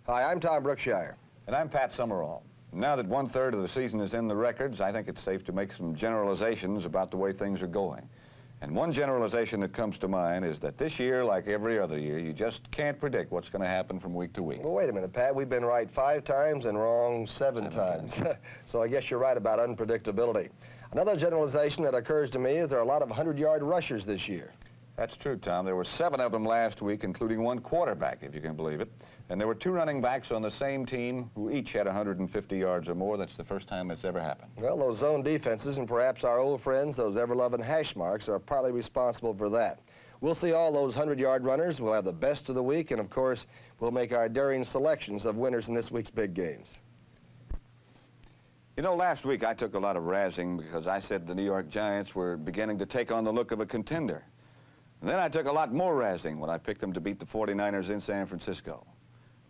Hi, I'm Tom Brookshire. And I'm Pat Summerall. Now that 1/3 of the season is in the records, I think it's safe to make some generalizations about the way things are going. And one generalization that comes to mind is that this year, like every other year, you just can't predict what's going to happen from week to week. Well, wait a minute, Pat. We've been right 5 times and wrong 7 times. So I guess you're right about unpredictability. Another generalization that occurs to me is there are a lot of 100-yard rushers this year. That's true, Tom. There were 7 of them last week, including 1 quarterback, if you can believe it. And there were 2 running backs on the same team who each had 150 yards or more. That's the first time it's ever happened. Well, those zone defenses and perhaps our old friends, those ever-loving hash marks, are partly responsible for that. We'll see all those 100-yard runners. We'll have the best of the week, and of course, we'll make our daring selections of winners in this week's big games. You know, last week I took a lot of razzing because I said the New York Giants were beginning to take on the look of a contender. And then I took a lot more razzing when I picked them to beat the 49ers in San Francisco.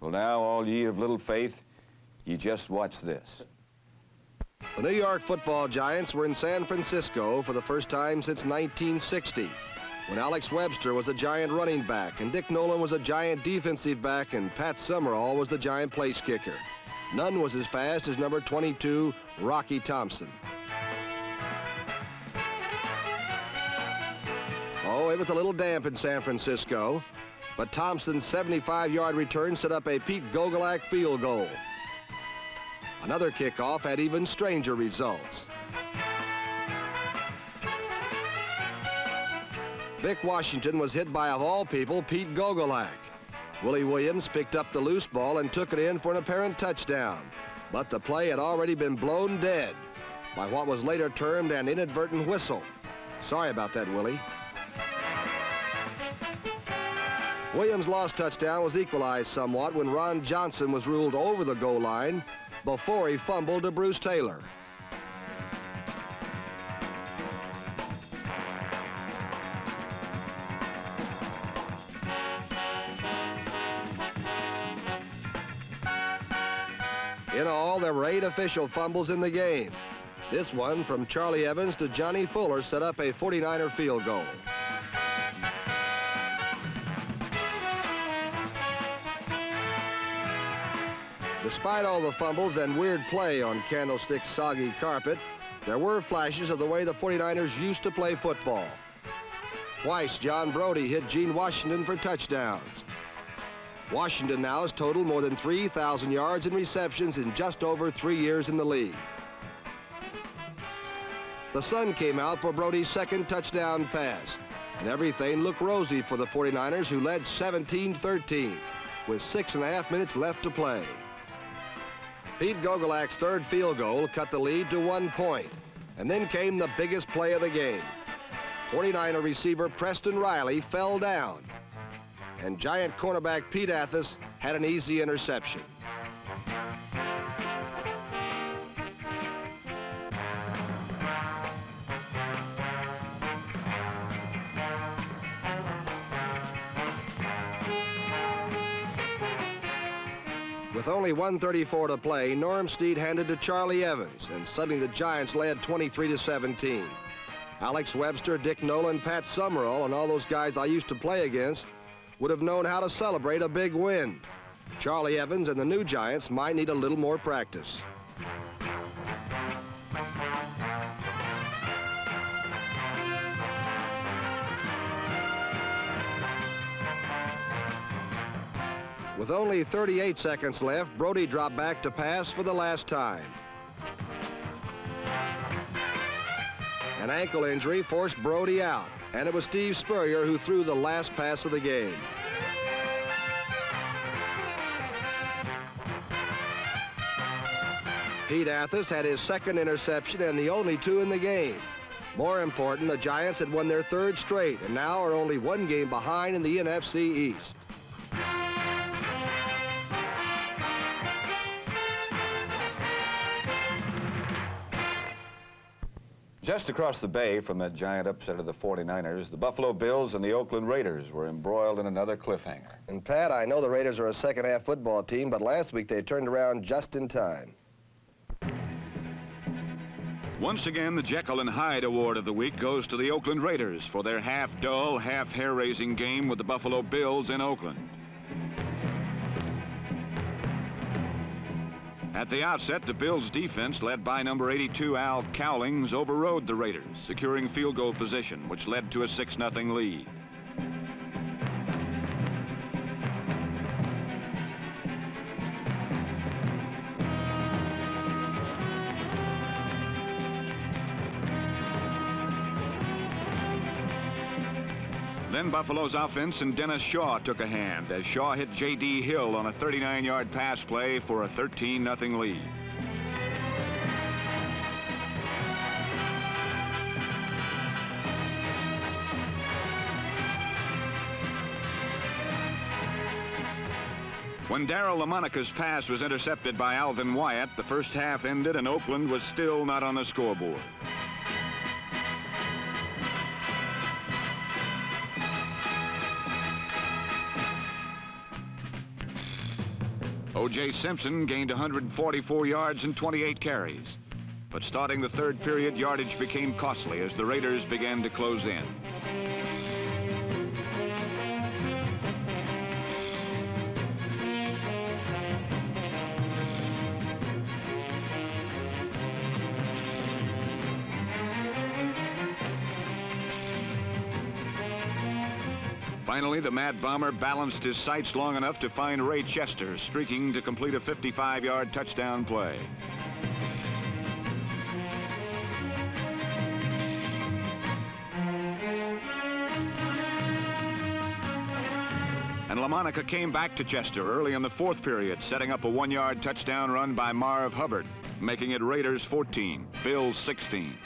Well, now, all ye of little faith, you just watch this. The New York football Giants were in San Francisco for the first time since 1960, when Alex Webster was a Giant running back, and Dick Nolan was a Giant defensive back, and Pat Summerall was the Giant place kicker. None was as fast as number 22, Rocky Thompson. Oh, it was a little damp in San Francisco, but Thompson's 75-yard return set up a Pete Gogolak field goal. Another kickoff had even stranger results. Vic Washington was hit by, of all people, Pete Gogolak. Willie Williams picked up the loose ball and took it in for an apparent touchdown, but the play had already been blown dead by what was later termed an inadvertent whistle. Sorry about that, Willie. Williams' lost touchdown was equalized somewhat when Ron Johnson was ruled over the goal line before he fumbled to Bruce Taylor. In all, there were 8 official fumbles in the game. This one from Charlie Evans to Johnny Fuller set up a 49er field goal. Despite all the fumbles and weird play on Candlestick's soggy carpet, there were flashes of the way the 49ers used to play football. Twice, John Brody hit Gene Washington for touchdowns. Washington now has totaled more than 3,000 yards and receptions in just over 3 years in the league. The sun came out for Brody's second touchdown pass, and everything looked rosy for the 49ers, who led 17-13 with 6.5 minutes left to play. Pete Gogolak's third field goal cut the lead to 1 point, and then came the biggest play of the game. 49er receiver Preston Riley fell down, and Giant cornerback Pete Athas had an easy interception. With only 1:34 to play, Norm Snead handed to Charlie Evans, and suddenly the Giants led 23-17. Alex Webster, Dick Nolan, Pat Summerall, and all those guys I used to play against would have known how to celebrate a big win. Charlie Evans and the new Giants might need a little more practice. With only 38 seconds left, Brody dropped back to pass for the last time. An ankle injury forced Brody out, and it was Steve Spurrier who threw the last pass of the game. Pete Athas had his second interception and the only 2 in the game. More important, the Giants had won their 3rd straight and now are only 1 game behind in the NFC East. Just across the bay from that Giant upset of the 49ers, the Buffalo Bills and the Oakland Raiders were embroiled in another cliffhanger. And Pat, I know the Raiders are a second-half football team, but last week they turned around just in time. Once again, the Jekyll and Hyde Award of the week goes to the Oakland Raiders for their half-dull, half-hair-raising game with the Buffalo Bills in Oakland. At the outset, the Bills' defense, led by number 82 Al Cowlings, overrode the Raiders, securing field goal position, which led to a 6-0 lead. Then Buffalo's offense and Dennis Shaw took a hand as Shaw hit J.D. Hill on a 39-yard pass play for a 13-0 lead. When Darryl LaMonica's pass was intercepted by Alvin Wyatt, the first half ended and Oakland was still not on the scoreboard. O.J. Simpson gained 144 yards and 28 carries. But starting the third period, yardage became costly as the Raiders began to close in. Finally, the Mad Bomber balanced his sights long enough to find Ray Chester streaking to complete a 55-yard touchdown play. And LaMonica came back to Chester early in the fourth period, setting up a 1-yard touchdown run by Marv Hubbard, making it Raiders 14, Bills 16.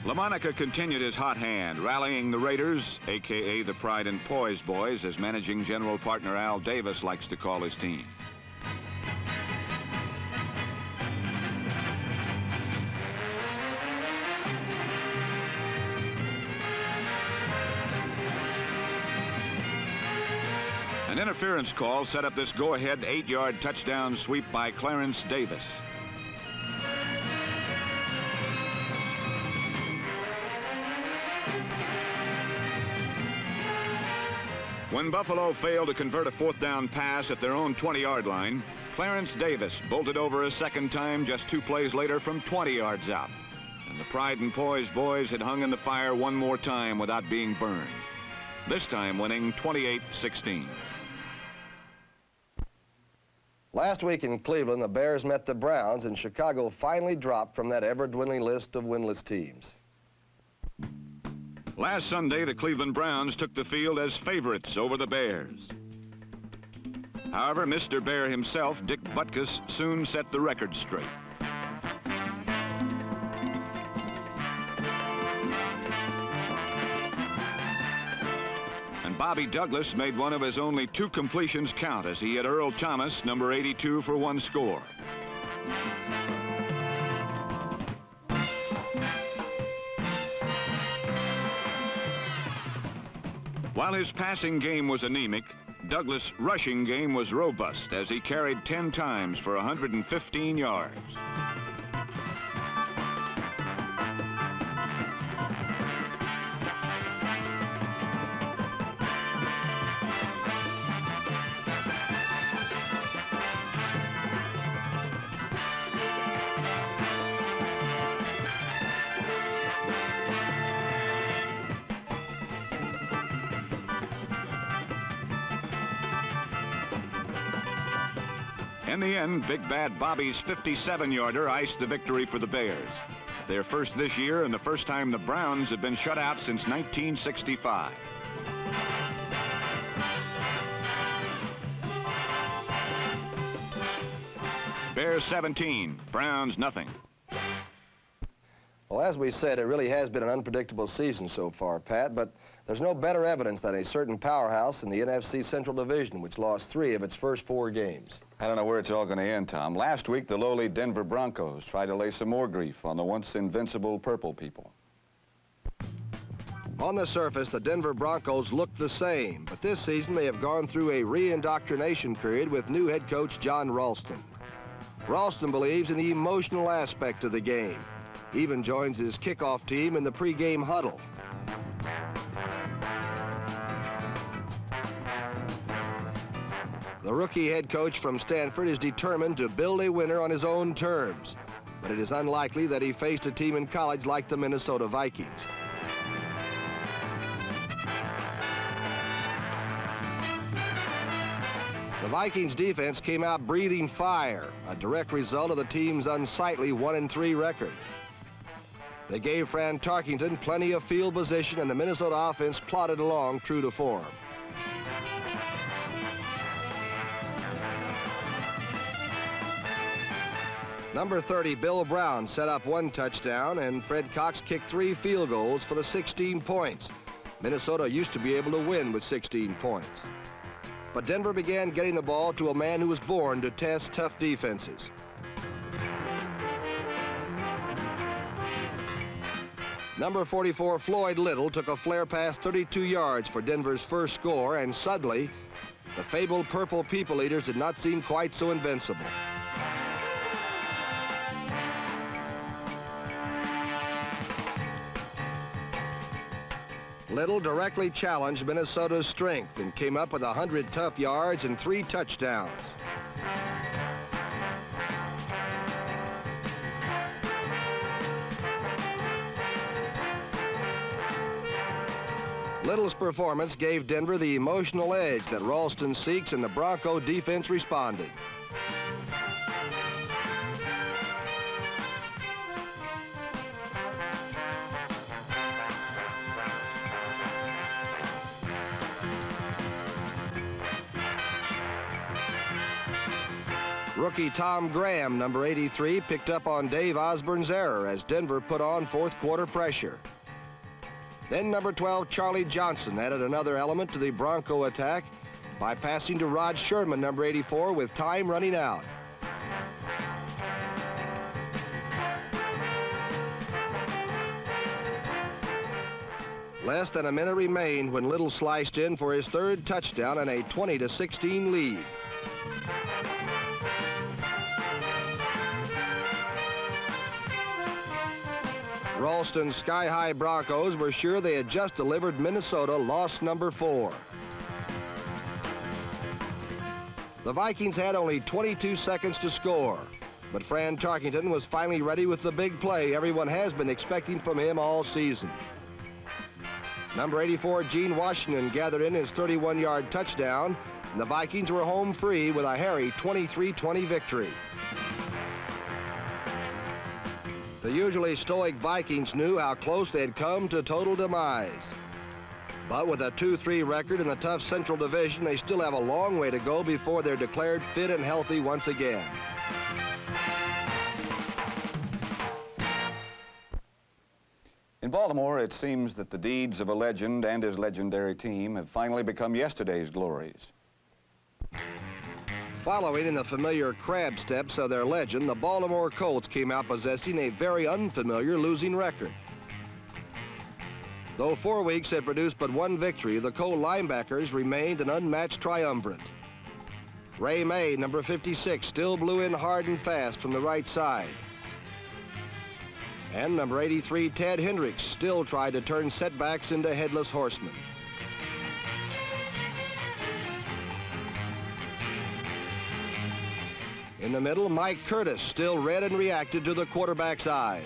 LaMonica continued his hot hand, rallying the Raiders, a.k.a. the Pride and Poise Boys, as managing general partner Al Davis likes to call his team. An interference call set up this go-ahead 8-yard touchdown sweep by Clarence Davis. When Buffalo failed to convert a fourth down pass at their own 20-yard line, Clarence Davis bolted over a second time just 2 plays later from 20 yards out. And the Pride and Poise Boys had hung in the fire one more time without being burned, this time winning 28-16. Last week in Cleveland, the Bears met the Browns, and Chicago finally dropped from that ever-dwindling list of winless teams. Last Sunday, the Cleveland Browns took the field as favorites over the Bears. However, Mr. Bear himself, Dick Butkus, soon set the record straight. And Bobby Douglas made one of his only 2 completions count as he hit Earl Thomas, number 82, for 1 score. While his passing game was anemic, Douglas' rushing game was robust as he carried 10 times for 115 yards. In the end, Big Bad Bobby's 57-yarder iced the victory for the Bears. Their first this year and the first time the Browns have been shut out since 1965. Bears 17, Browns nothing. Well, as we said, it really has been an unpredictable season so far, Pat, but there's no better evidence than a certain powerhouse in the NFC Central Division, which lost 3 of its first 4 games. I don't know where it's all going to end, Tom. Last week, the lowly Denver Broncos tried to lay some more grief on the once invincible Purple people. On the surface, the Denver Broncos look the same, but this season they have gone through a re-indoctrination period with new head coach John Ralston. Ralston believes in the emotional aspect of the game. Even joins his kickoff team in the pregame huddle. The rookie head coach from Stanford is determined to build a winner on his own terms, but it is unlikely that he faced a team in college like the Minnesota Vikings. The Vikings defense came out breathing fire, a direct result of the team's unsightly 1-3 record. They gave Fran Tarkington plenty of field position, and the Minnesota offense plodded along true to form. Number 30, Bill Brown, set up 1 touchdown, and Fred Cox kicked 3 field goals for the 16 points. Minnesota used to be able to win with 16 points. But Denver began getting the ball to a man who was born to test tough defenses. Number 44, Floyd Little, took a flare pass 32 yards for Denver's first score, and suddenly, the fabled Purple People Eaters did not seem quite so invincible. Little directly challenged Minnesota's strength and came up with 100 tough yards and 3 touchdowns. Little's performance gave Denver the emotional edge that Ralston seeks, and the Bronco defense responded. Rookie Tom Graham, number 83, picked up on Dave Osborne's error as Denver put on fourth quarter pressure. Then number 12, Charlie Johnson, added another element to the Bronco attack by passing to Rod Sherman, number 84, with time running out. Less than a minute remained when Little sliced in for his 3rd touchdown and a 20-16 lead. Ralston's sky-high Broncos were sure they had just delivered Minnesota loss number 4. The Vikings had only 22 seconds to score, but Fran Tarkington was finally ready with the big play everyone has been expecting from him all season. Number 84, Gene Washington, gathered in his 31-yard touchdown, and the Vikings were home free with a hairy 23-20 victory. The usually stoic Vikings knew how close they had come to total demise. But with a 2-3 record in the tough Central Division, they still have a long way to go before they're declared fit and healthy once again. In Baltimore, it seems that the deeds of a legend and his legendary team have finally become yesterday's glories. Following in the familiar crab steps of their legend, the Baltimore Colts came out possessing a very unfamiliar losing record. Though 4 weeks had produced but 1 victory, the Colt linebackers remained an unmatched triumvirate. Ray May, number 56, still blew in hard and fast from the right side. And number 83, Ted Hendricks, still tried to turn setbacks into headless horsemen. In the middle, Mike Curtis still read and reacted to the quarterback's eyes.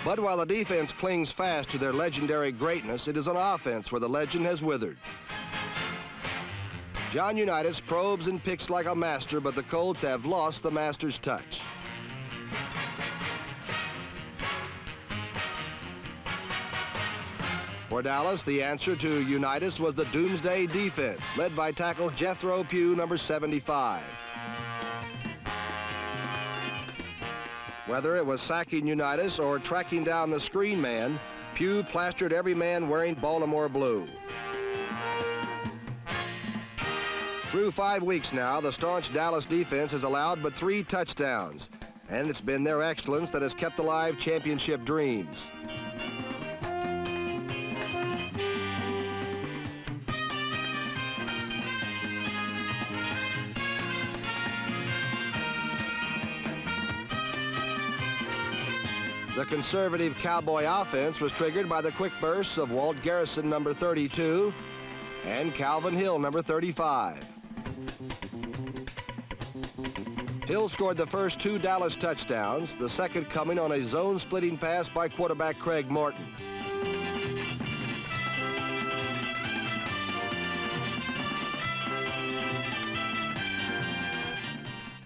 But while the defense clings fast to their legendary greatness, it is on offense where the legend has withered. John Unitas probes and picks like a master, but the Colts have lost the master's touch. For Dallas, the answer to Unitas was the doomsday defense, led by tackle Jethro Pugh, number 75. Whether it was sacking Unitas or tracking down the screen man, Pugh plastered every man wearing Baltimore blue. Through 5 weeks now, the staunch Dallas defense has allowed but 3 touchdowns, and it's been their excellence that has kept alive championship dreams. The conservative Cowboy offense was triggered by the quick bursts of Walt Garrison, number 32, and Calvin Hill, number 35. Hill scored the first 2 Dallas touchdowns, the second coming on a zone-splitting pass by quarterback Craig Morton.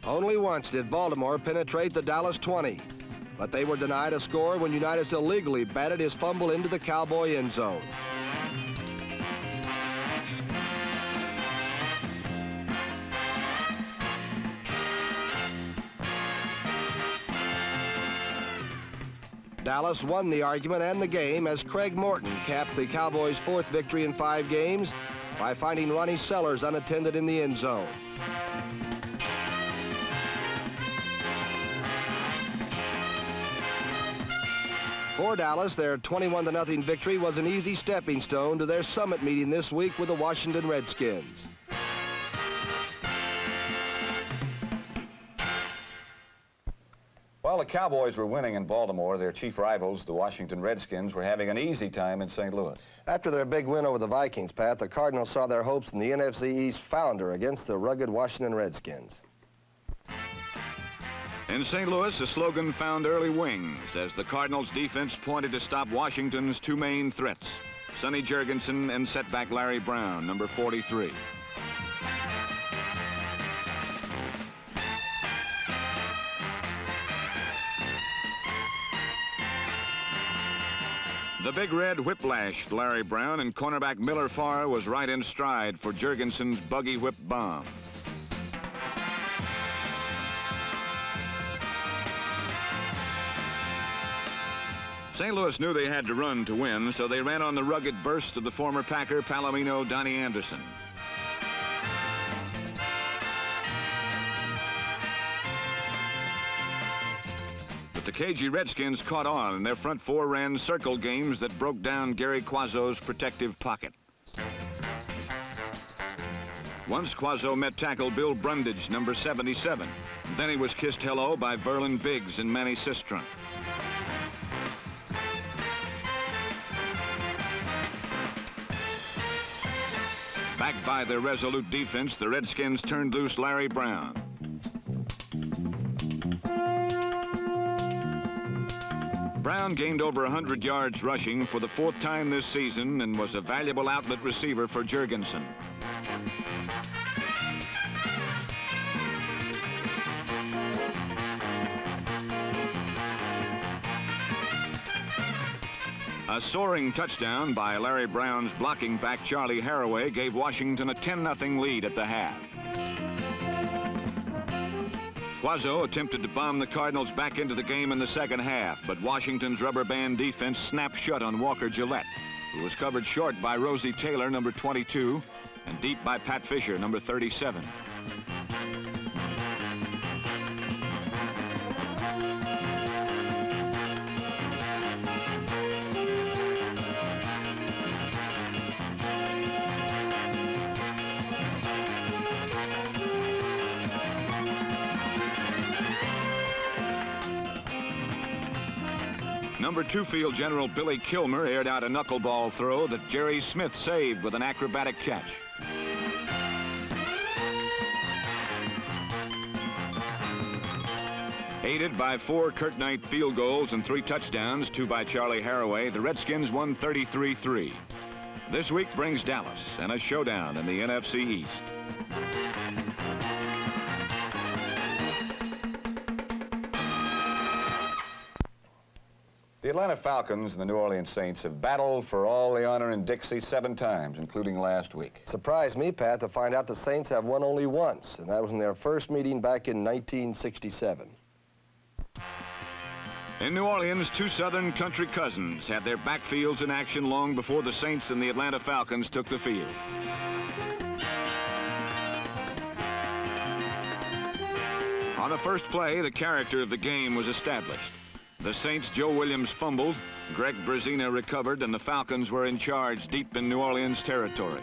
Only once did Baltimore penetrate the Dallas 20, but they were denied a score when Unitas illegally batted his fumble into the Cowboy end zone. Dallas won the argument and the game as Craig Morton capped the Cowboys' 4th victory in 5 games by finding Ronnie Sellers unattended in the end zone. For Dallas, their 21-0 victory was an easy stepping stone to their summit meeting this week with the Washington Redskins. While the Cowboys were winning in Baltimore, their chief rivals, the Washington Redskins, were having an easy time in St. Louis. After their big win over the Vikings, Pat, the Cardinals saw their hopes in the NFC East founder against the rugged Washington Redskins. In St. Louis, the slogan found early wings as the Cardinals' defense pointed to stop Washington's 2 main threats, Sonny Jurgensen and setback Larry Brown, number 43. The Big Red whiplashed Larry Brown, and cornerback Miller Farr was right in stride for Jurgensen's buggy whip bomb. St. Louis knew they had to run to win, so they ran on the rugged burst of the former Packer Palomino Donnie Anderson. But the cagey Redskins caught on, and their front 4 ran circle games that broke down Gary Quazzo's protective pocket. Once Quazzo met tackle Bill Brundage, number 77. And then he was kissed hello by Verlin Biggs and Manny Sistrunk. Backed by their resolute defense, the Redskins turned loose Larry Brown. Brown gained over 100 yards rushing for the 4th time this season and was a valuable outlet receiver for Jurgensen. A soaring touchdown by Larry Brown's blocking back Charlie Haraway gave Washington a 10-0 lead at the half. Quazzo attempted to bomb the Cardinals back into the game in the second half, but Washington's rubber band defense snapped shut on Walker Gillette, who was covered short by Rosie Taylor, number 22, and deep by Pat Fisher, number 37. Number 2 field general Billy Kilmer aired out a knuckleball throw that Jerry Smith saved with an acrobatic catch. Aided by 4 Kurt Knight field goals and 3 touchdowns, 2 by Charlie Haraway, the Redskins won 33-3. This week brings Dallas and a showdown in the NFC East. The Atlanta Falcons and the New Orleans Saints have battled for all the honor in Dixie 7 times, including last week. Surprised me, Pat, to find out the Saints have won only once, and that was in their first meeting back in 1967. In New Orleans, 2 Southern country cousins had their backfields in action long before the Saints and the Atlanta Falcons took the field. On the first play, the character of the game was established. The Saints' Joe Williams fumbled, Greg Brzezina recovered, and the Falcons were in charge deep in New Orleans territory.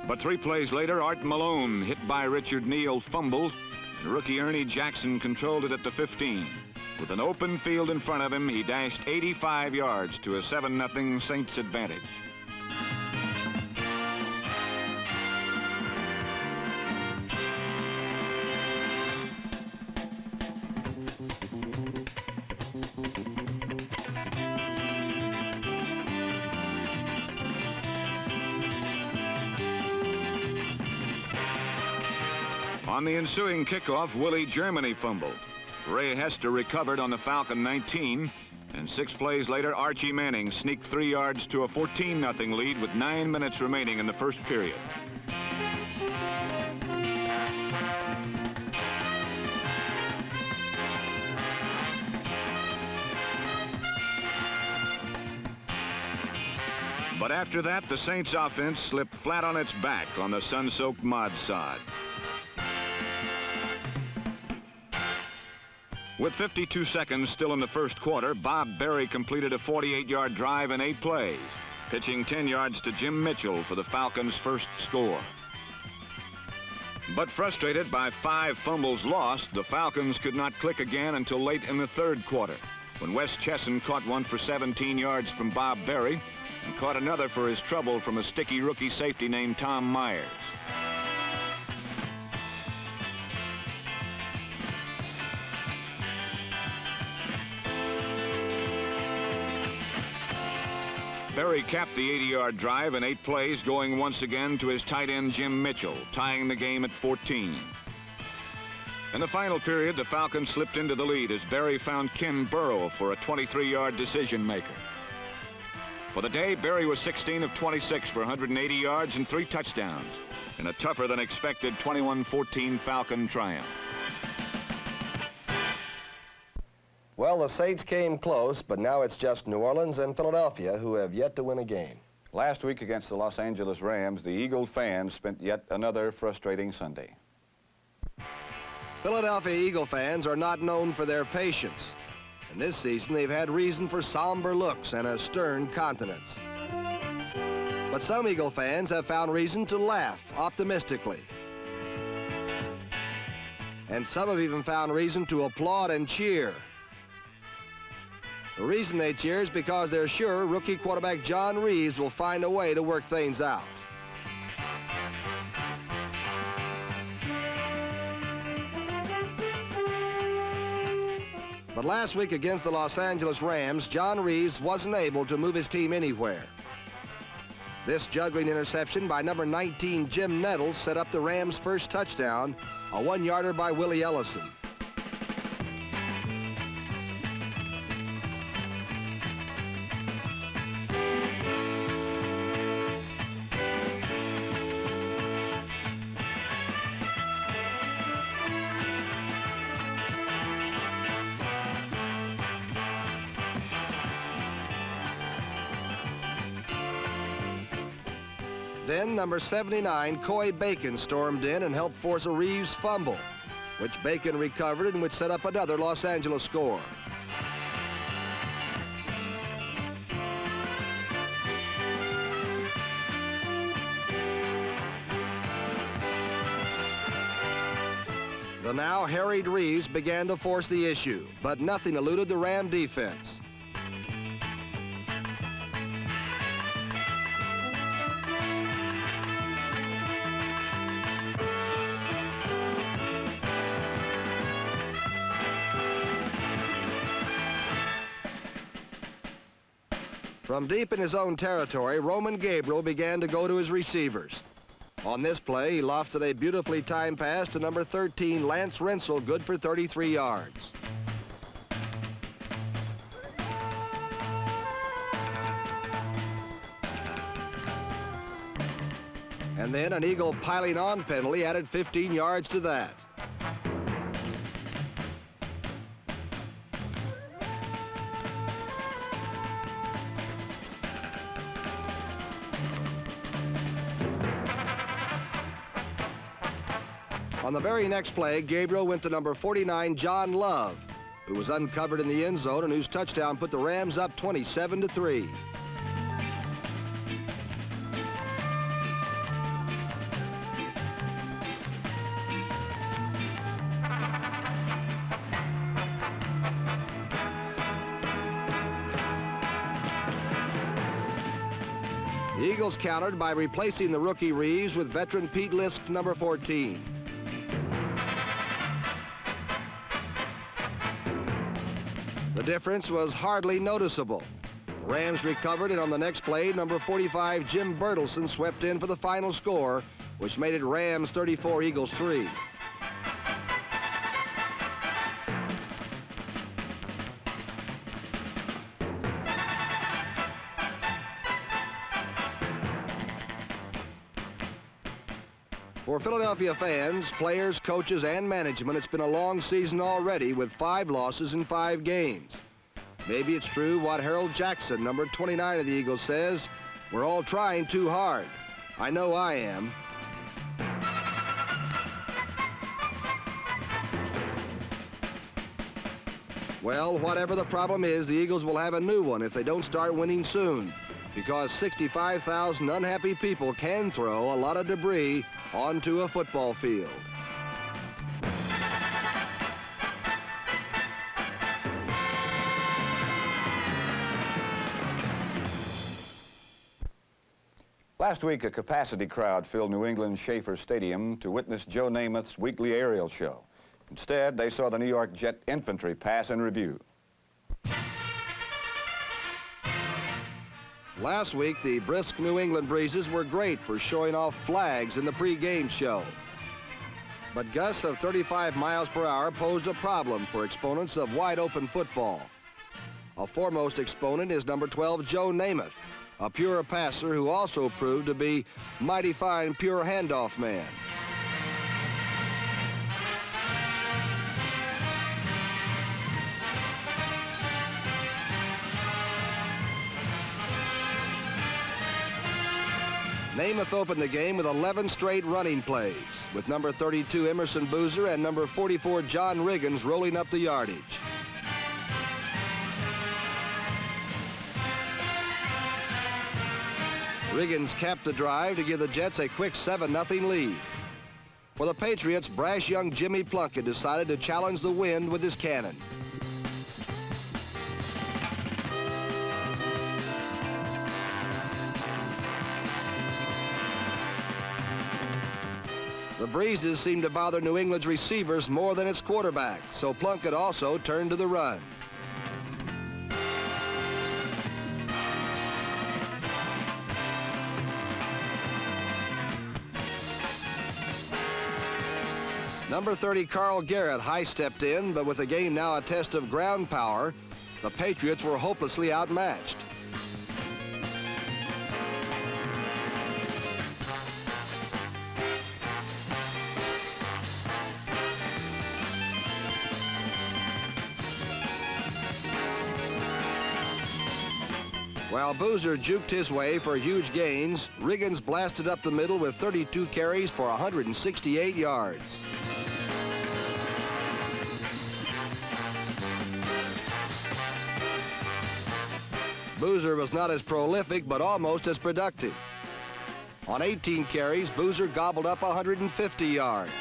But 3 plays later, Art Malone, hit by Richard Neal, fumbled, and rookie Ernie Jackson controlled it at the 15. With an open field in front of him, he dashed 85 yards to a 7-0 Saints advantage. On the ensuing kickoff, Willie Germany fumbled. Ray Hester recovered on the Falcon 19, and 6 plays later, Archie Manning sneaked 3 yards to a 14-0 lead with 9 minutes remaining in the first period. But after that, the Saints offense slipped flat on its back on the sun-soaked mud sod. With 52 seconds still in the first quarter, Bob Berry completed a 48-yard drive in 8 plays, pitching 10 yards to Jim Mitchell for the Falcons' first score. But frustrated by 5 fumbles lost, the Falcons could not click again until late in the third quarter, when Wes Chesson caught one for 17 yards from Bob Berry and caught another for his trouble from a sticky rookie safety named Tom Myers. Berry capped the 80-yard drive in 8 plays, going once again to his tight end Jim Mitchell, tying the game at 14. In the final period, the Falcons slipped into the lead as Berry found Ken Burrow for a 23-yard decision maker. For the day, Berry was 16 of 26 for 180 yards and 3 touchdowns in a tougher than expected 21-14 Falcon triumph. Well, the Saints came close, but now it's just New Orleans and Philadelphia who have yet to win a game. Last week against the Los Angeles Rams, the Eagle fans spent yet another frustrating Sunday. Philadelphia Eagle fans are not known for their patience. And this season, they've had reason for somber looks and a stern countenance. But some Eagle fans have found reason to laugh optimistically. And some have even found reason to applaud and cheer. The reason they cheer is because they're sure rookie quarterback John Reeves will find a way to work things out. But last week against the Los Angeles Rams, John Reeves wasn't able to move his team anywhere. This juggling interception by number 19 Jim Nettles set up the Rams' first touchdown, a 1-yarder by Willie Ellison. Then number 79, Coy Bacon, stormed in and helped force a Reeves fumble, which Bacon recovered and would set up another Los Angeles score. The now harried Reeves began to force the issue, but nothing eluded the Ram defense. From deep in his own territory, Roman Gabriel began to go to his receivers. On this play, he lofted a beautifully timed pass to number 13, Lance Rensel, good for 33 yards. And then an Eagle piling on penalty added 15 yards to that. On the very next play, Gabriel went to number 49, John Love, who was uncovered in the end zone and whose touchdown put the Rams up 27-3. Eagles countered by replacing the rookie Reeves with veteran Pete Lisk, number 14. The difference was hardly noticeable. Rams recovered, and on the next play, number 45 Jim Bertelson swept in for the final score, which made it Rams 34, Eagles 3. For Philadelphia fans, players, coaches, and management, it's been a long season already with 5 losses in 5 games. Maybe it's true what Harold Jackson, number 29 of the Eagles, says, "We're all trying too hard." I know I am. Well, whatever the problem is, the Eagles will have a new one if they don't start winning soon, because 65,000 unhappy people can throw a lot of debris onto a football field. Last week, a capacity crowd filled New England's Schaefer Stadium to witness Joe Namath's weekly aerial show. Instead, they saw the New York Jet infantry pass in review. Last week, the brisk New England breezes were great for showing off flags in the pregame show. But gusts of 35 miles per hour posed a problem for exponents of wide-open football. A foremost exponent is number 12, Joe Namath, a pure passer who also proved to be mighty fine pure handoff man. Namath opened the game with 11 straight running plays, with number 32 Emerson Boozer and number 44 John Riggins rolling up the yardage. Riggins capped the drive to give the Jets a quick 7-0 lead. For the Patriots, brash young Jimmy Plunkett decided to challenge the wind with his cannon. The breezes seemed to bother New England's receivers more than its quarterback, so Plunkett also turned to the run. Number 30, Carl Garrett, high-stepped in, but with the game now a test of ground power, the Patriots were hopelessly outmatched. While Boozer juked his way for huge gains, Riggins blasted up the middle with 32 carries for 168 yards. Boozer was not as prolific, but almost as productive. On 18 carries, Boozer gobbled up 150 yards.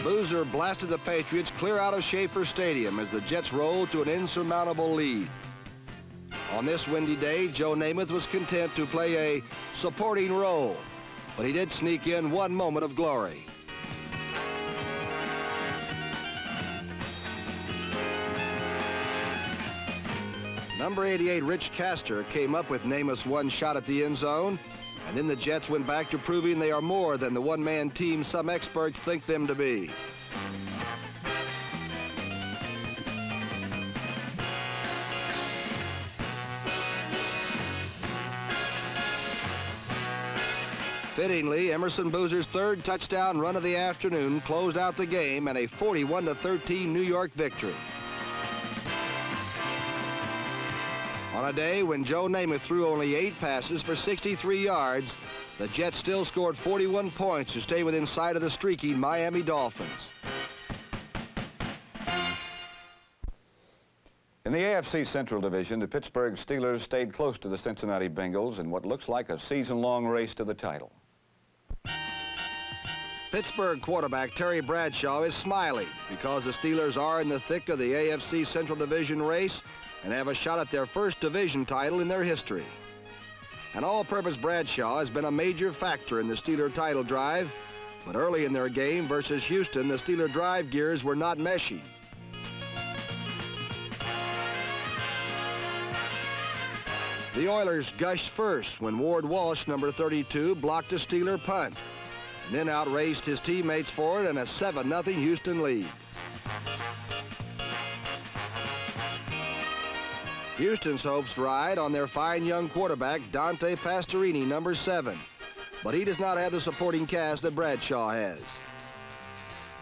Boozer blasted the Patriots clear out of Schaefer Stadium as the Jets rolled to an insurmountable lead. On this windy day, Joe Namath was content to play a supporting role, but he did sneak in one moment of glory. Number 88, Rich Castor, came up with Namath's one shot at the end zone, and then the Jets went back to proving they are more than the one-man team some experts think them to be. Fittingly, Emerson Boozer's third touchdown run of the afternoon closed out the game and a 41-13 New York victory. On a day when Joe Namath threw only 8 passes for 63 yards, the Jets still scored 41 points to stay within sight of the streaking Miami Dolphins. In the AFC Central Division, the Pittsburgh Steelers stayed close to the Cincinnati Bengals in what looks like a season-long race to the title. Pittsburgh quarterback Terry Bradshaw is smiling because the Steelers are in the thick of the AFC Central Division race and have a shot at their first division title in their history. An all-purpose Bradshaw has been a major factor in the Steeler title drive, but early in their game versus Houston, the Steeler drive gears were not meshing. The Oilers gushed first when Ward Walsh, number 32, blocked a Steeler punt, and then outraced his teammates for it in a 7-0 Houston lead. Houston's hopes ride on their fine young quarterback, Dante Pastorini, number 7, but he does not have the supporting cast that Bradshaw has.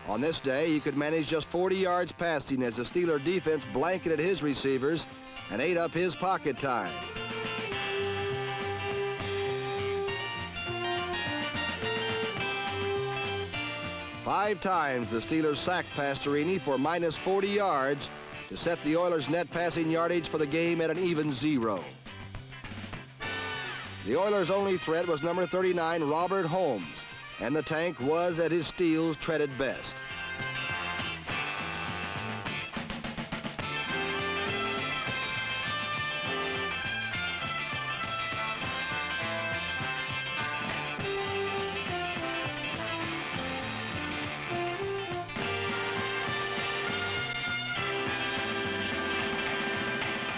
On this day, he could manage just 40 yards passing as the Steeler defense blanketed his receivers and ate up his pocket time. Five times the Steelers sacked Pastorini for minus 40 yards to set the Oilers' net passing yardage for the game at an even 0. The Oilers' only threat was number 39, Robert Holmes, and the tank was at his steels treaded best.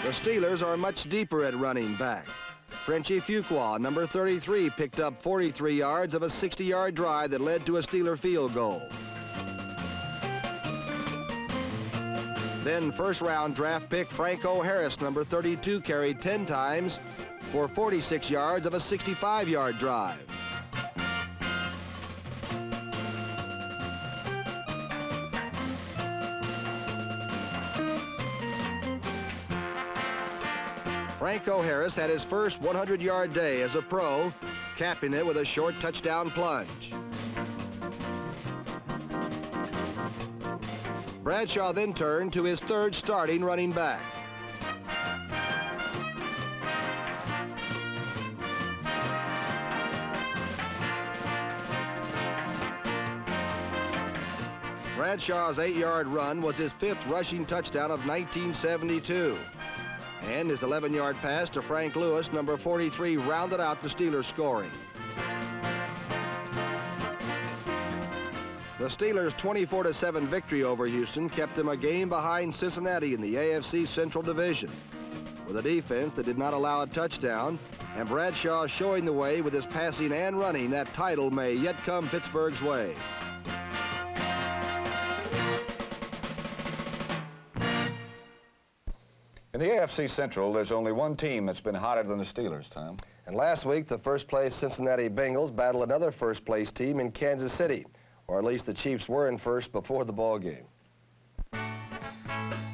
The Steelers are much deeper at running back. Frenchie Fuqua, number 33, picked up 43 yards of a 60-yard drive that led to a Steeler field goal. Then first-round draft pick Franco Harris, number 32, carried 10 times for 46 yards of a 65-yard drive. Franco Harris had his first 100-yard day as a pro, capping it with a short touchdown plunge. Bradshaw then turned to his third starting running back. Bradshaw's 8-yard run was his 5th rushing touchdown of 1972. And his 11-yard pass to Frank Lewis, number 43, rounded out the Steelers' scoring. The Steelers' 24-7 victory over Houston kept them a game behind Cincinnati in the AFC Central Division, with a defense that did not allow a touchdown, and Bradshaw showing the way with his passing and running. That title may yet come Pittsburgh's way. In the AFC Central, there's only one team that's been hotter than the Steelers, Tom. And last week, the first-place Cincinnati Bengals battled another first-place team in Kansas City, or at least the Chiefs were in first before the ball game.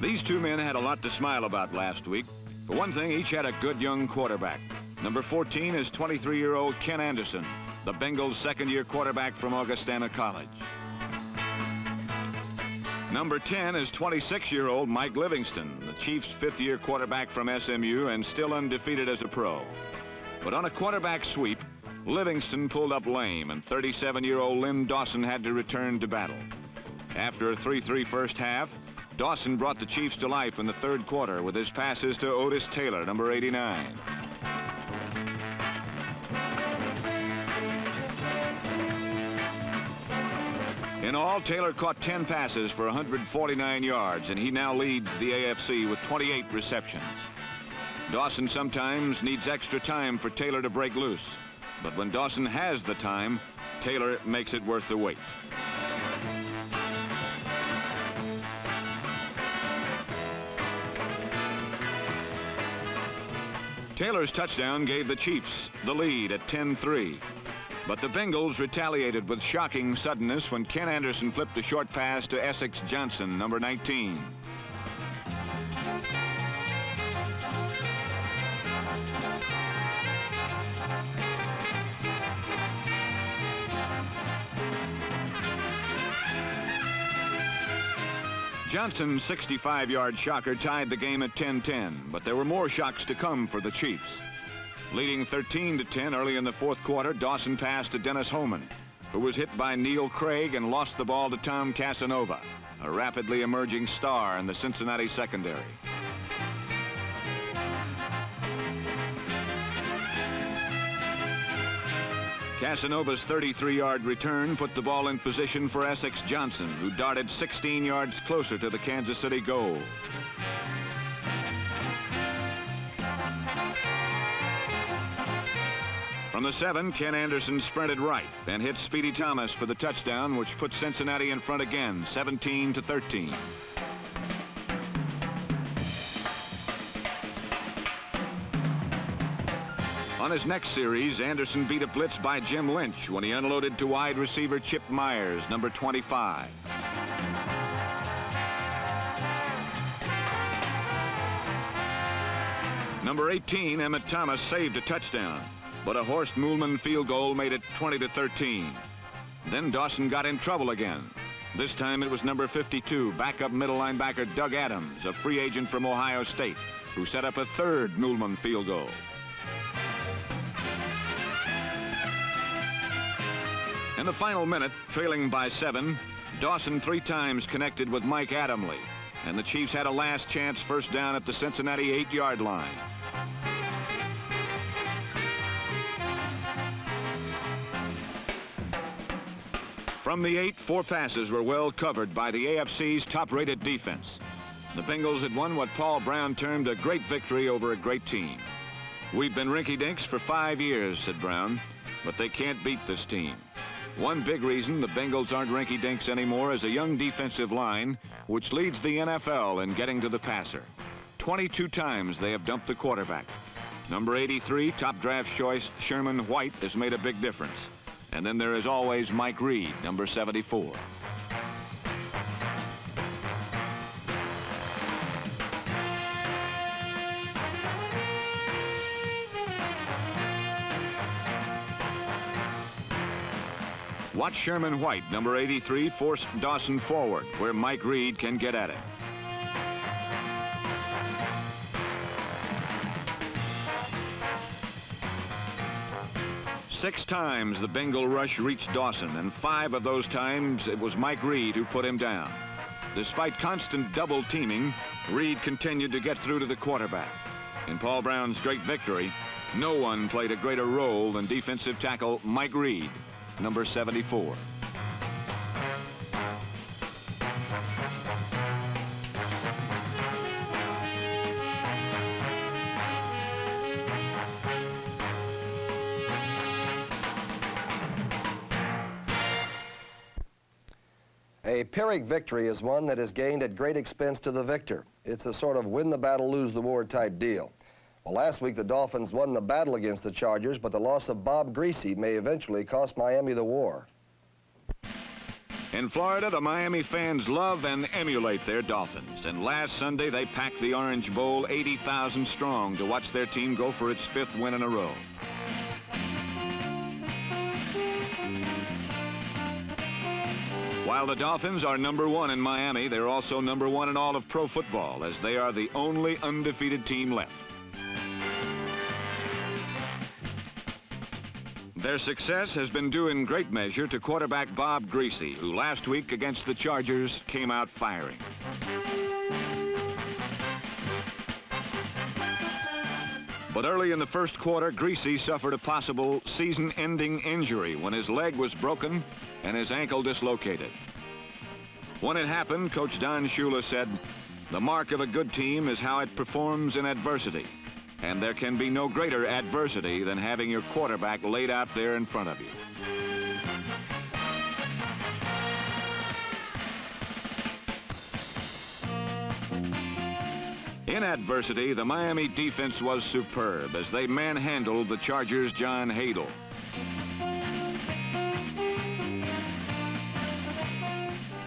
These two men had a lot to smile about last week. For one thing, each had a good young quarterback. Number 14 is 23-year-old Ken Anderson, the Bengals' second-year quarterback from Augustana College. Number 10 is 26-year-old Mike Livingston, the Chiefs' 5th-year quarterback from SMU and still undefeated as a pro. But on a quarterback sweep, Livingston pulled up lame, and 37-year-old Lynn Dawson had to return to battle. After a 3-3 first half, Dawson brought the Chiefs to life in the third quarter with his passes to Otis Taylor, number 89. In all, Taylor caught 10 passes for 149 yards, and he now leads the AFC with 28 receptions. Dawson sometimes needs extra time for Taylor to break loose, but when Dawson has the time, Taylor makes it worth the wait. Taylor's touchdown gave the Chiefs the lead at 10-3. But the Bengals retaliated with shocking suddenness when Ken Anderson flipped a short pass to Essex Johnson, number 19. Johnson's 65-yard shocker tied the game at 10-10, but there were more shocks to come for the Chiefs. Leading 13-10 early in the fourth quarter, Dawson passed to Dennis Homan, who was hit by Neil Craig and lost the ball to Tom Casanova, a rapidly emerging star in the Cincinnati secondary. Casanova's 33-yard return put the ball in position for Essex Johnson, who darted 16 yards closer to the Kansas City goal. From the 7, Ken Anderson sprinted right and hit Speedy Thomas for the touchdown, which put Cincinnati in front again, 17-13. On his next series, Anderson beat a blitz by Jim Lynch when he unloaded to wide receiver Chip Myers, number 25. Number 18, Emmett Thomas, saved a touchdown, but a Horst Muhlmann field goal made it 20-13. Then Dawson got in trouble again. This time it was number 52, backup middle linebacker Doug Adams, a free agent from Ohio State, who set up a third Muhlmann field goal. In the final minute, trailing by 7, Dawson 3 times connected with Mike Adamle, and the Chiefs had a last chance first down at the Cincinnati 8-yard line. From the 8, 4 passes were well covered by the AFC's top-rated defense. The Bengals had won what Paul Brown termed a great victory over a great team. "We've been rinky-dinks for 5 years," said Brown, "but they can't beat this team." One big reason the Bengals aren't rinky-dinks anymore is a young defensive line, which leads the NFL in getting to the passer. 22 times they have dumped the quarterback. Number 83, top draft choice Sherman White, has made a big difference. And then there is always Mike Reed, number 74. Watch Sherman White, number 83, force Dawson forward, where Mike Reed can get at it. Six times the Bengal rush reached Dawson, and 5 of those times it was Mike Reed who put him down. Despite constant double teaming, Reed continued to get through to the quarterback. In Paul Brown's great victory, no one played a greater role than defensive tackle Mike Reed, number 74. A Pyrrhic victory is one that is gained at great expense to the victor. It's a sort of win the battle, lose the war type deal. Well, last week the Dolphins won the battle against the Chargers, but the loss of Bob Greasy may eventually cost Miami the war. In Florida, the Miami fans love and emulate their Dolphins. And last Sunday, they packed the Orange Bowl 80,000 strong to watch their team go for its 5th win in a row. While the Dolphins are number 1 in Miami, they're also number 1 in all of pro football, as they are the only undefeated team left. Their success has been due in great measure to quarterback Bob Greasy, who last week against the Chargers came out firing. But early in the first quarter, Greasy suffered a possible season-ending injury when his leg was broken and his ankle dislocated. When it happened, Coach Don Shula said, "The mark of a good team is how it performs in adversity. And there can be no greater adversity than having your quarterback laid out there in front of you." In adversity, the Miami defense was superb as they manhandled the Chargers' John Hadle.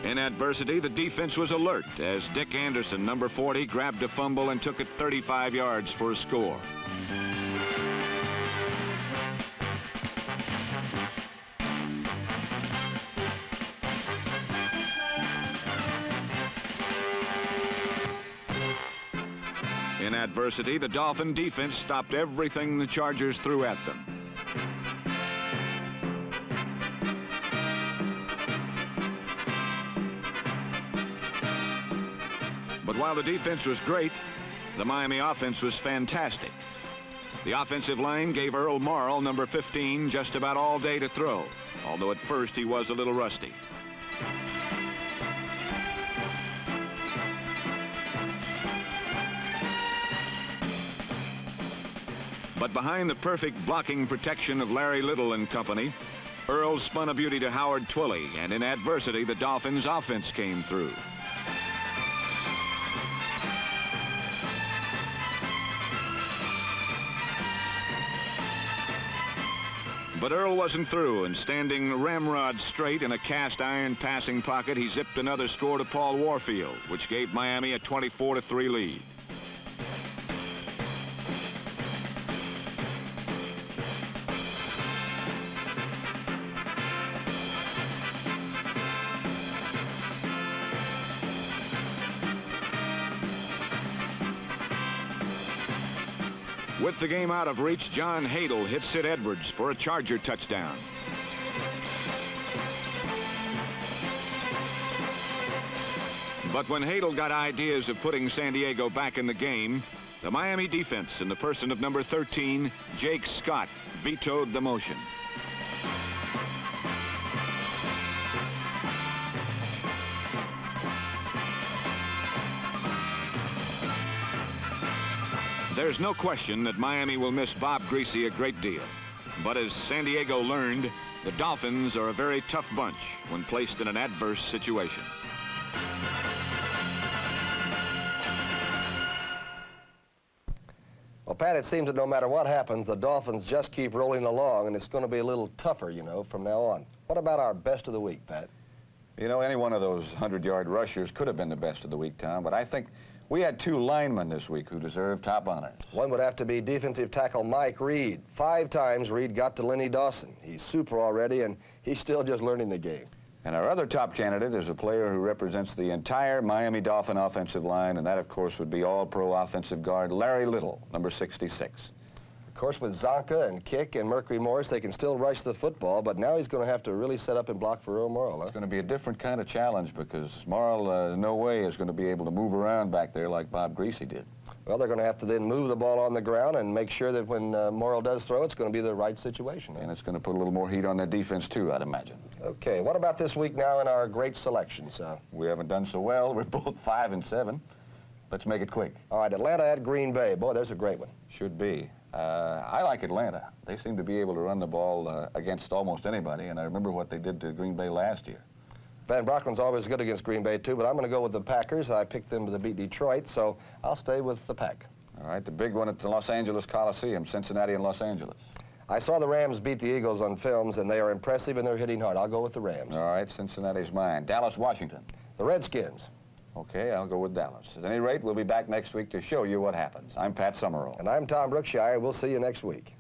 In adversity, the defense was alert as Dick Anderson, number 40, grabbed a fumble and took it 35 yards for a score. in adversity, the Dolphin defense stopped everything the Chargers threw at them. But while the defense was great, the Miami offense was fantastic. The offensive line gave Earl Morrall, number 15, just about all day to throw, although at first he was a little rusty. But behind the perfect blocking protection of Larry Little and company, Earl spun a beauty to Howard Twilley, and in adversity, the Dolphins' offense came through. But Earl wasn't through, and standing ramrod straight in a cast-iron passing pocket, he zipped another score to Paul Warfield, which gave Miami a 24-3 lead. With the game out of reach, John Hadel hit Sid Edwards for a Charger touchdown. But when Hadel got ideas of putting San Diego back in the game, the Miami defense, in the person of number 13, Jake Scott, vetoed the motion. There's no question that Miami will miss Bob Greasy a great deal. But as San Diego learned, the Dolphins are a very tough bunch when placed in an adverse situation. Well, Pat, it seems that no matter what happens, the Dolphins just keep rolling along, and it's going to be a little tougher, you know, from now on. What about our best of the week, Pat? You know, any one of those 100-yard rushers could have been the best of the week, Tom, but I think we had two linemen this week who deserve top honors. One would have to be defensive tackle Mike Reed. 5 times Reed got to Lenny Dawson. He's super already, and he's still just learning the game. And our other top candidate is a player who represents the entire Miami Dolphin offensive line, and that, of course, would be all-pro offensive guard Larry Little, number 66. Of course, with Zonka and Kick and Mercury Morris, they can still rush the football, but now he's going to have to really set up and block for Earl Morrall. Huh? It's going to be a different kind of challenge because Morrall, no way, is going to be able to move around back there like Bob Greasy did. Well, they're going to have to then move the ball on the ground and make sure that when Morrall does throw, it's going to be the right situation. And it's going to put a little more heat on their defense, too, I'd imagine. Okay, what about this week now in our great selections? We haven't done so well. We're both 5 and 7. Let's make it quick. All right, Atlanta at Green Bay. Boy, there's a great one. Should be. I like Atlanta. They seem to be able to run the ball against almost anybody, and I remember what they did to Green Bay last year. Van Brocklin's always good against Green Bay, too, but I'm going to go with the Packers. I picked them to beat Detroit, so I'll stay with the Pack. All right, the big one at the Los Angeles Coliseum, Cincinnati and Los Angeles. I saw the Rams beat the Eagles on films, and they are impressive, and they're hitting hard. I'll go with the Rams. All right, Cincinnati's mine. Dallas, Washington. The Redskins. Okay, I'll go with Dallas. At any rate, we'll be back next week to show you what happens. I'm Pat Summerall. And I'm Tom Brookshire. We'll see you next week.